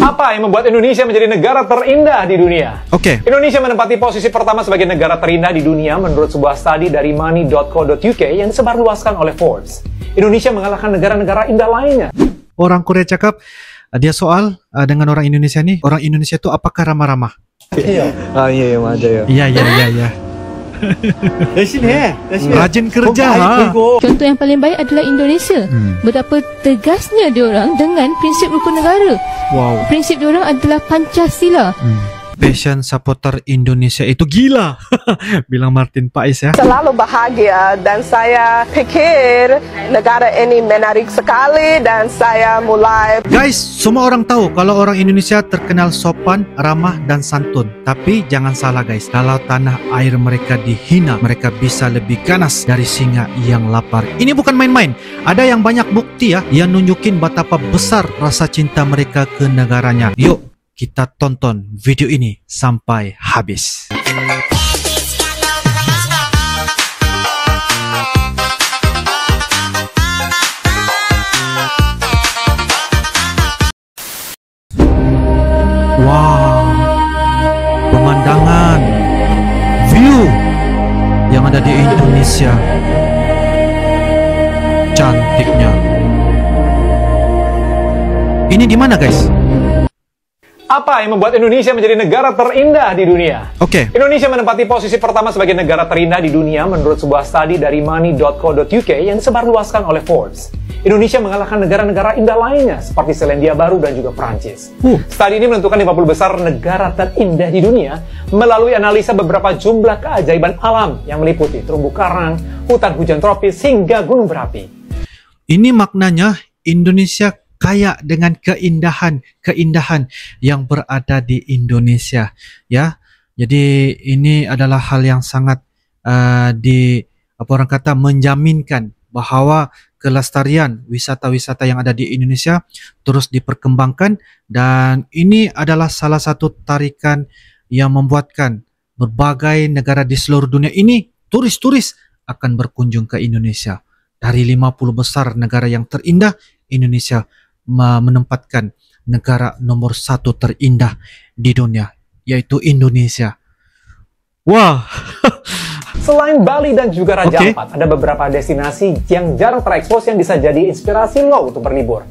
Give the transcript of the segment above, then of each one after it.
Apa yang membuat Indonesia menjadi negara terindah di dunia? Oke. Indonesia menempati posisi pertama sebagai negara terindah di dunia menurut sebuah studi dari money.co.uk yang disebarluaskan oleh Forbes. Indonesia mengalahkan negara-negara indah lainnya. Orang Korea cakap, dia soal dengan orang Indonesia nih, orang Indonesia itu apakah ramah-ramah? iya, 맞아요. Iya. 열심히 해. Rajin kerja. Contoh yang paling baik adalah Indonesia. Betapa tegasnya diorang dengan prinsip rukun negara. Wow. Prinsip diorang adalah Pancasila. Passion supporter Indonesia itu gila. Bilang Martin Pais ya. Selalu bahagia dan saya pikir negara ini menarik sekali dan saya mulai. Guys, semua orang tahu kalau orang Indonesia terkenal sopan, ramah dan santun. Tapi jangan salah guys, kalau tanah air mereka dihina, mereka bisa lebih ganas dari singa yang lapar. Ini bukan main-main. Ada yang banyak bukti ya, yang nunjukin betapa besar rasa cinta mereka ke negaranya. Yuk, kita tonton video ini sampai habis. Wow, pemandangan, view yang ada di Indonesia, cantiknya. Ini di mana guys? Apa yang membuat Indonesia menjadi negara terindah di dunia? Oke. Indonesia menempati posisi pertama sebagai negara terindah di dunia menurut sebuah studi dari money.co.uk yang disebarluaskan oleh Forbes. Indonesia mengalahkan negara-negara indah lainnya seperti Selandia Baru dan juga Prancis. Studi ini menentukan 50 besar negara terindah di dunia melalui analisa beberapa jumlah keajaiban alam yang meliputi terumbu karang, hutan hujan tropis, hingga gunung berapi. Ini maknanya Indonesia kaya dengan keindahan yang berada di Indonesia ya. Jadi ini adalah hal yang sangat menjaminkan bahwa kelestarian wisata-wisata yang ada di Indonesia terus diperkembangkan, dan ini adalah salah satu tarikan yang membuatkan berbagai negara di seluruh dunia ini turis-turis akan berkunjung ke Indonesia. Dari 50 besar negara yang terindah, Indonesia menempatkan negara nomor 1 terindah di dunia, yaitu Indonesia. Wah. Selain Bali dan juga Raja Ampat, ada beberapa destinasi yang jarang terekspos yang bisa jadi inspirasi lo untuk berlibur.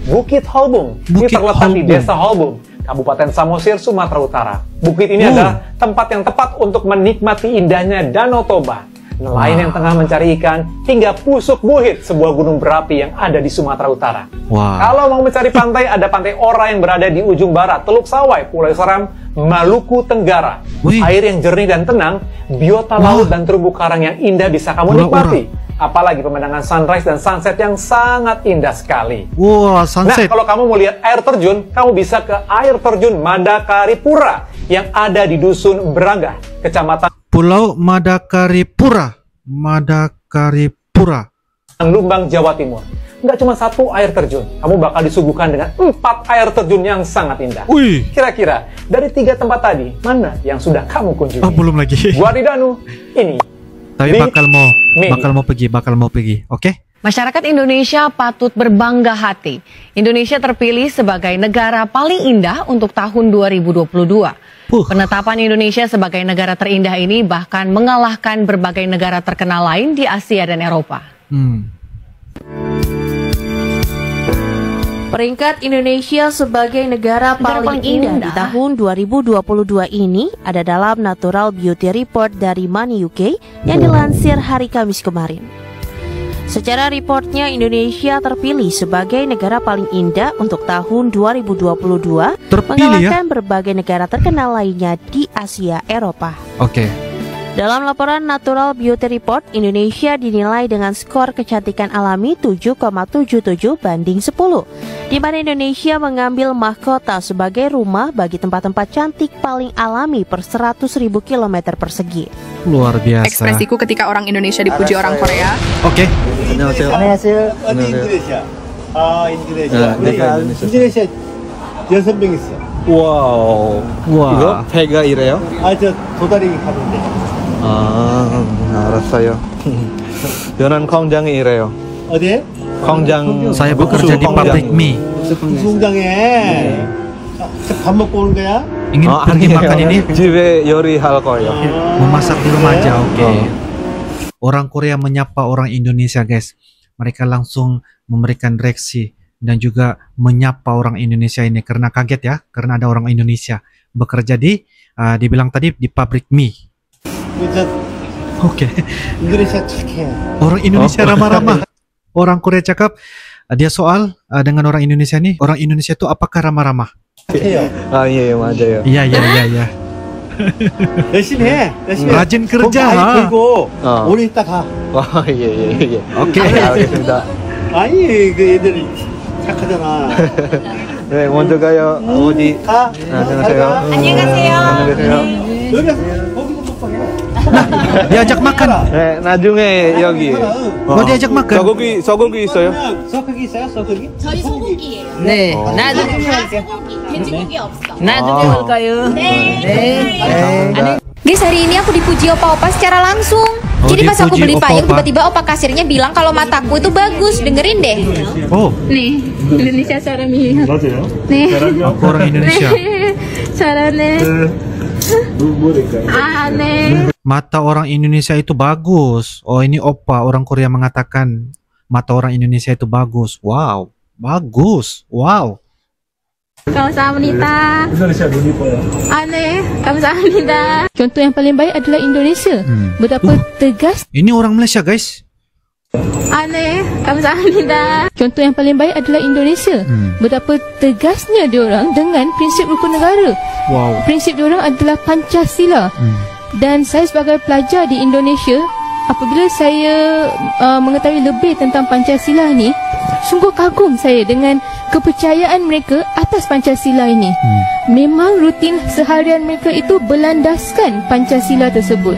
Bukit Holbung. Ini terletak di Desa Holbung, Kabupaten Samosir, Sumatera Utara. Bukit ini adalah tempat yang tepat untuk menikmati indahnya Danau Toba, nelayan yang tengah mencari ikan, hingga Pusuk Buhit, sebuah gunung berapi yang ada di Sumatera Utara. Kalau mau mencari pantai, ada Pantai Ora yang berada di ujung barat, Teluk Sawai, Pulau Seram, Maluku Tenggara. Air yang jernih dan tenang, biota laut dan terumbu karang yang indah bisa kamu nikmati. Apalagi pemandangan sunrise dan sunset yang sangat indah sekali. Sunset. Nah, kalau kamu mau lihat air terjun, kamu bisa ke air terjun Madakaripura yang ada di Dusun Braga, Kecamatan Pulau Madakaripura, Lumbang, Jawa Timur. Nggak cuma satu air terjun, kamu bakal disuguhkan dengan 4 air terjun yang sangat indah. Kira-kira dari 3 tempat tadi, mana yang sudah kamu kunjungi? Belum lagi. Gua di Danu, ini. Tapi bakal mau pergi, oke? Masyarakat Indonesia patut berbangga hati. Indonesia terpilih sebagai negara paling indah untuk tahun 2022. Penetapan Indonesia sebagai negara terindah ini bahkan mengalahkan berbagai negara terkenal lain di Asia dan Eropa. Peringkat Indonesia sebagai negara paling indah di tahun 2022 ini ada dalam Natural Beauty Report dari Money UK yang dilansir hari Kamis kemarin. Secara reportnya, Indonesia terpilih sebagai negara paling indah untuk tahun 2022, mengalahkan berbagai negara terkenal lainnya di Asia Eropa. Dalam laporan Natural Beauty Report, Indonesia dinilai dengan skor kecantikan alami 7,77 banding 10, di mana Indonesia mengambil mahkota sebagai rumah bagi tempat-tempat cantik paling alami per 100.000 km persegi. Luar biasa. Ekspresiku ketika orang Indonesia dipuji orang Korea. 안녕하세요. Indonesia. Indonesia 6명 있어. 와우. 이거 배가 이래요? 저 도다리 가는데. 알았어요. 연안 공장이 이래요. 어디에? 공장. Saya bekerja di pabrik mie. 공장에 밥 먹고 오는 거야? Ingin pergi makan ini? 집에 요리할 거예요. Memasak di rumah aja, oke. Orang Korea menyapa orang Indonesia, guys. Mereka langsung memberikan reaksi dan juga menyapa orang Indonesia ini karena kaget ya, karena ada orang Indonesia bekerja di, dibilang tadi di pabrik mie. Oke. Indonesia 착해. Orang Indonesia ramah-ramah. Orang Korea cakap, dia soal dengan orang Indonesia nih, orang Indonesia itu apakah ramah-ramah? 아, 예, 맞아요. Iya, iya, iya, iya. 열심히 해. 열심히. Rajin kerja. 그리고 오늘 이따 가. 아, 예, 예, 예. 오케이. 알겠습니다. 아니 그 애들이 착하잖아. 네, 먼저 가요. 어디? 가. 안녕하세요. 안녕하세요. 안녕히 계세요. 여기 거기서 먹방해. Diajak makan. 네, 나중에 여기. Mau diajak makan? 소고기 있어요? 소고기 있어요? 소고기? 저희 소고기예요. 네. 나중에 소고기, 돼지고기 없어. 나중에 올까요? 네. Guys, hari ini aku dipuji opa-opa secara langsung. Jadi pas aku beli payung, tiba-tiba opa kasirnya bilang kalau mataku itu bagus. Dengerin deh. Oh. nih, Indonesia 사람이에요. 맞아요. 네. Aku orang Indonesia. 잘하네. 아, 네. Mata orang Indonesia itu bagus. Oh, ini opa orang Korea mengatakan mata orang Indonesia itu bagus. Wow, bagus. Wow. 감사합니다. 인도네시아 눈 이뻐요. 네, 감사합니다. Contoh yang paling baik adalah Indonesia. Betapa tegas. Ini orang Malaysia, guys. 네, 감사합니다. Contoh yang paling baik adalah Indonesia. Betapa tegasnya diorang dengan prinsip rukun negara. Wow. Prinsip diorang adalah Pancasila. Dan saya sebagai pelajar di Indonesia, apabila saya mengetahui lebih tentang Pancasila ni, sungguh kagum saya dengan kepercayaan mereka atas Pancasila ini. Memang rutin seharian mereka itu berlandaskan Pancasila tersebut.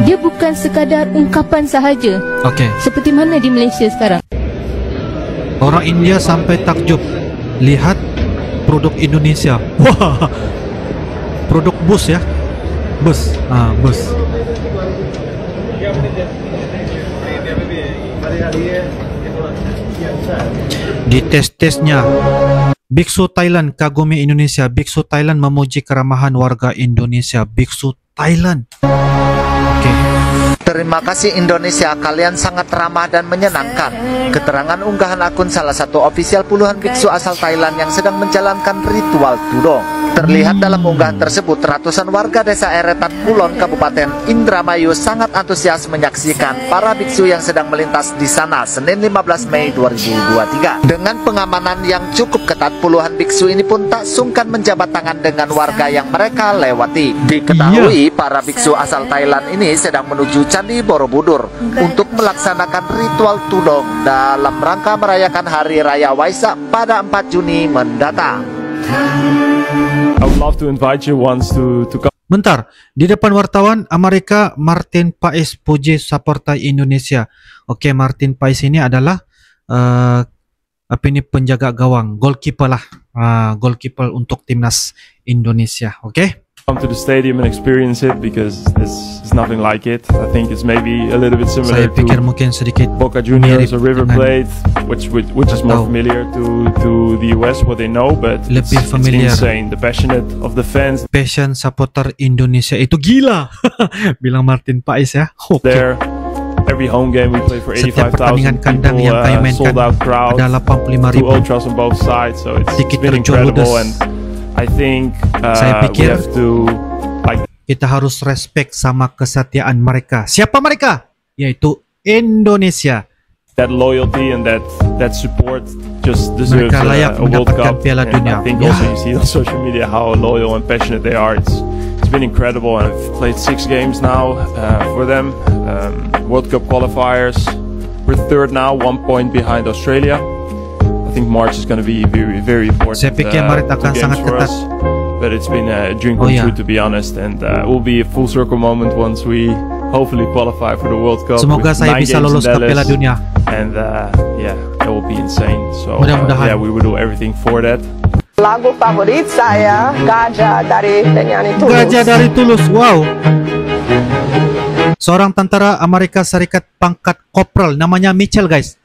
Dia bukan sekadar ungkapan sahaja. Oke. Seperti mana di Malaysia sekarang. Orang India sampai takjub lihat produk Indonesia. Wah. Produk bus ya. Bus. Bus. Di tes-tesnya, Biksu Thailand kagumi Indonesia. Biksu Thailand memuji keramahan warga Indonesia. Biksu Thailand. Oke. Terima kasih Indonesia, kalian sangat ramah dan menyenangkan. Keterangan unggahan akun salah satu ofisial puluhan biksu asal Thailand yang sedang menjalankan ritual tudong. Terlihat dalam unggahan tersebut, ratusan warga desa Eretan Kulon, Kabupaten Indramayu sangat antusias menyaksikan para biksu yang sedang melintas di sana Senin 15 Mei 2023. Dengan pengamanan yang cukup ketat, puluhan biksu ini pun tak sungkan menjabat tangan dengan warga yang mereka lewati. Diketahui para biksu asal Thailand ini sedang menuju Candi Borobudur untuk melaksanakan ritual tudong dalam rangka merayakan Hari Raya Waisak pada 4 Juni mendatang. I would love to invite you once to come. Bentar, di depan wartawan Amerika Martin Pais puji supporter Indonesia. Oke, Martin Pais ini adalah apa ini, penjaga gawang, goalkeeper lah, goalkeeper untuk timnas Indonesia. Oke. Come to the stadium and experience it because this is nothing like it. I think it's maybe a little bit similar Saya pikir mungkin sedikit Boca Juniors or River Plate, which is more familiar to the US, what they know, but lebih it's familiar. insane. The passionate of the fans. Passion supporter Indonesia itu gila. Bilang Martin Pais ya. There, every home game we play for 85,000 Setiap pertandingan kandang yang kami mainkan sold out crowd, ada 85.000. Two ultras on both sides, so it's been incredible. And I think saya pikir we have to, kita harus respect sama kesetiaan mereka. Siapa mereka? Yaitu Indonesia. That loyalty and that support just deserves Mereka layak a World mendapatkan Cup. Piala And Dunia. I think also you see on social media how loyal and passionate they are. It's been incredible, and I've played 6 games now for them. World Cup qualifiers. We're third now, 1 point behind Australia. I think March is going to be very, very important. Saya pikir Maret akan sangat ketat. But it's been a dream come true, to be honest, and it will be a full circle moment once we hopefully qualify for the World Cup. Semoga saya bisa lolos ke Piala Dunia. And yeah, that will be insane. So mudah-mudahan. yeah, we will do everything for that. Lagu favorit saya Gajah dari penyanyi Tulus. Gajah dari Tulus, wow. Seorang tentara Amerika Serikat pangkat kopral namanya Mitchell, guys.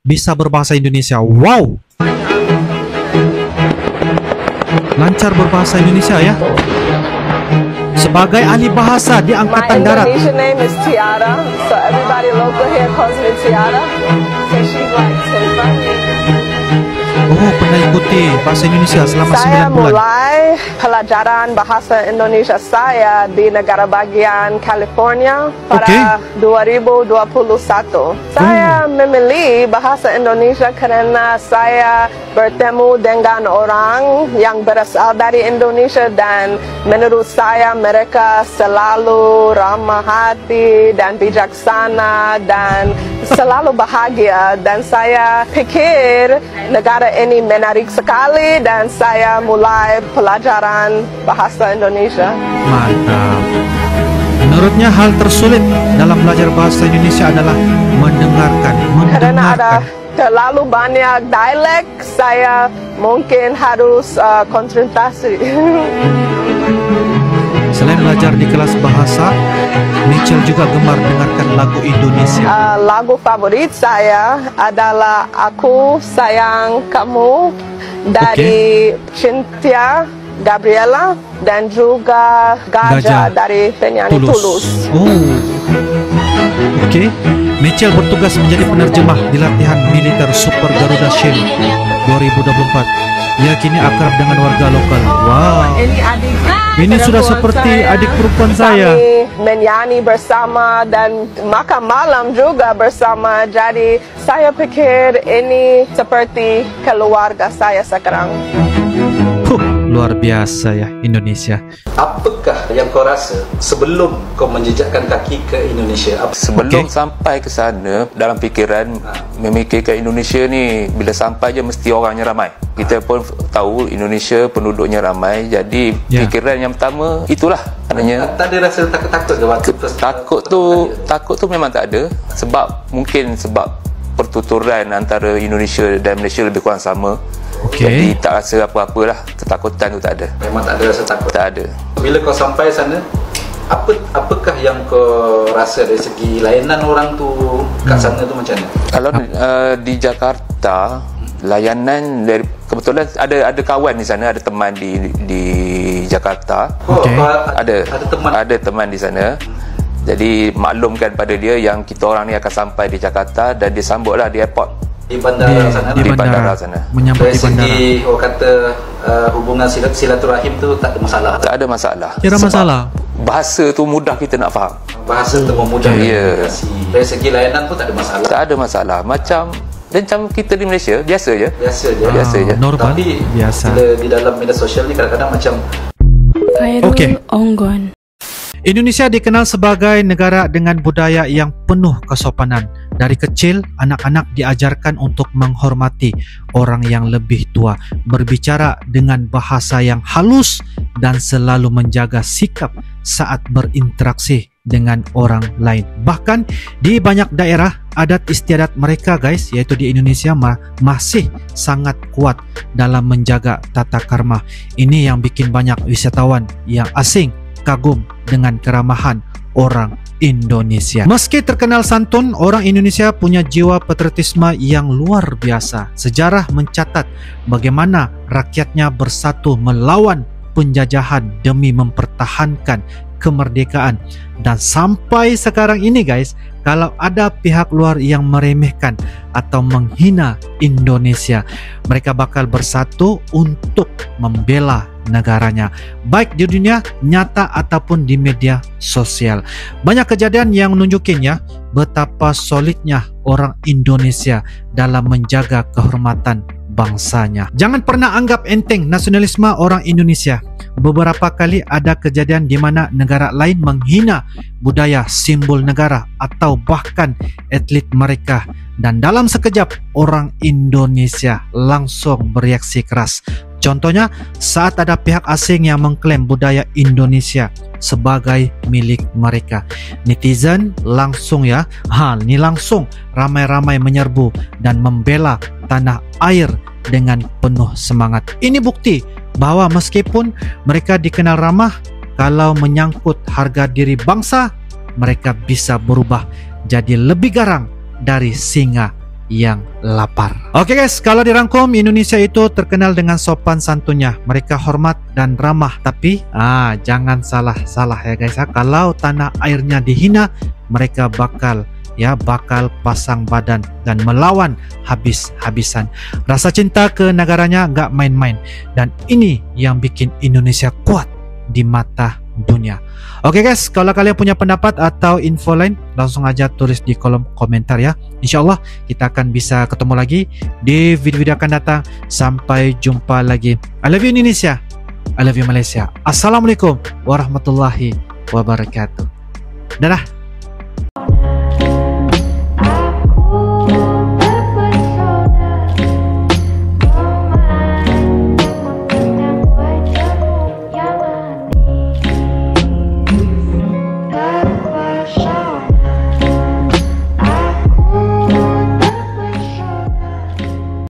Bisa berbahasa Indonesia. Wow. lancar berbahasa Indonesia ya. Sebagai ahli bahasa di Angkatan Darat. My Indonesian name is Tiara, so everybody local here calls me Tiara. So she's like Tiffany. Oh, pernah ikuti bahasa Indonesia selama 9 bulan. Saya mulai pelajaran bahasa Indonesia saya di negara bagian California pada 2021. Saya memilih bahasa Indonesia karena saya bertemu dengan orang yang berasal dari Indonesia dan menurut saya mereka selalu ramah hati dan bijaksana dan selalu bahagia, dan saya pikir negara ini menarik sekali dan saya mulai pelajaran bahasa Indonesia. Mantap. Menurutnya hal tersulit dalam belajar bahasa Indonesia adalah mendengarkan. Karena ada terlalu banyak dialek, saya mungkin harus konsentrasi. Selain belajar di kelas bahasa, Mitchell juga gemar dengarkan lagu Indonesia. Lagu favorit saya adalah Aku Sayang Kamu dari Cynthia Gabriela dan juga Gajah dari penyanyi Tulus. Oke. Mitchell bertugas menjadi penerjemah di latihan militer Super Garuda Shield 2024. Ia kini akrab dengan warga lokal. Wow. Ini sudah seperti adik perempuan saya. Kami menyanyi bersama dan makan malam juga bersama. Jadi saya pikir ini seperti keluarga saya sekarang. Luar biasa ya Indonesia. Apakah yang kau rasa sebelum kau menjejakkan kaki ke Indonesia? Sebelum sampai ke sana, dalam fikiran memikirkan Indonesia ni bila sampai je mesti orangnya ramai. Kita pun tahu Indonesia penduduknya ramai, jadi fikiran yang pertama itulah. Adanya tak ada rasa takut-takut ke waktu takut tu memang tak ada, sebab mungkin sebab pertuturan antara Indonesia dan Malaysia lebih kurang sama. Jadi tak rasa apa-apa lah, ketakutan tu tak ada. Memang tak ada rasa takut? Tak ada. Bila kau sampai sana, apakah yang kau rasa dari segi layanan orang tu kat sana tu macam mana? Kalau di Jakarta, layanan dari, kebetulan ada kawan di sana, ada teman di Jakarta. Ada teman di sana. Jadi maklumkan pada dia yang kita orang ni akan sampai di Jakarta dan disambutlah di airport. Di bandara sana. Di bandara sana. Menyambut dari di bandara. segi orang kata hubungan silaturahim tu tak ada masalah. Tak ada masalah. Tidak masalah. Bahasa tu mudah kita nak faham. Bahasa tu memudah komunikasi. Dari segi layanan pun tak ada masalah. Tak ada masalah. Macam kita di Malaysia biasa je. Biasa je. Normal. Tapi biasa. Bila di dalam media sosial ni kadang-kadang macam Onggon. Indonesia dikenal sebagai negara dengan budaya yang penuh kesopanan. Dari kecil, anak-anak diajarkan untuk menghormati orang yang lebih tua, berbicara dengan bahasa yang halus, dan selalu menjaga sikap saat berinteraksi dengan orang lain. Bahkan di banyak daerah, adat istiadat mereka guys, yaitu di Indonesia masih sangat kuat dalam menjaga tata krama. Ini yang bikin banyak wisatawan yang asing kagum dengan keramahan orang Indonesia. Meski terkenal santun, orang Indonesia punya jiwa patriotisme yang luar biasa. Sejarah mencatat bagaimana rakyatnya bersatu melawan penjajahan demi mempertahankan kemerdekaan. Dan sampai sekarang ini guys, kalau ada pihak luar yang meremehkan atau menghina Indonesia, mereka bakal bersatu untuk membela negaranya, baik di dunia nyata ataupun di media sosial. Banyak kejadian yang menunjukkan ya betapa solidnya orang Indonesia dalam menjaga kehormatan bangsanya. Jangan pernah anggap enteng nasionalisme orang Indonesia. Beberapa kali ada kejadian di mana negara lain menghina budaya simbol negara atau bahkan atlet mereka, dan dalam sekejap orang Indonesia langsung bereaksi keras. Contohnya saat ada pihak asing yang mengklaim budaya Indonesia sebagai milik mereka. Netizen langsung ini langsung ramai-ramai menyerbu dan membela tanah air dengan penuh semangat. Ini bukti bahwa meskipun mereka dikenal ramah, kalau menyangkut harga diri bangsa, mereka bisa berubah jadi lebih garang dari singa yang lapar. Oke guys, kalau dirangkum, Indonesia itu terkenal dengan sopan santunnya. Mereka hormat dan ramah. Tapi jangan salah ya guys ya. Kalau tanah airnya dihina, mereka bakal pasang badan dan melawan habis-habisan. Rasa cinta ke negaranya nggak main-main. Dan ini yang bikin Indonesia kuat di mata dunia. Oke guys, kalau kalian punya pendapat atau info lain, langsung aja tulis di kolom komentar ya. Insya Allah kita akan bisa ketemu lagi di video-video akan datang. Sampai jumpa lagi. I love you Indonesia, I love you Malaysia. Assalamualaikum warahmatullahi wabarakatuh. Dadah.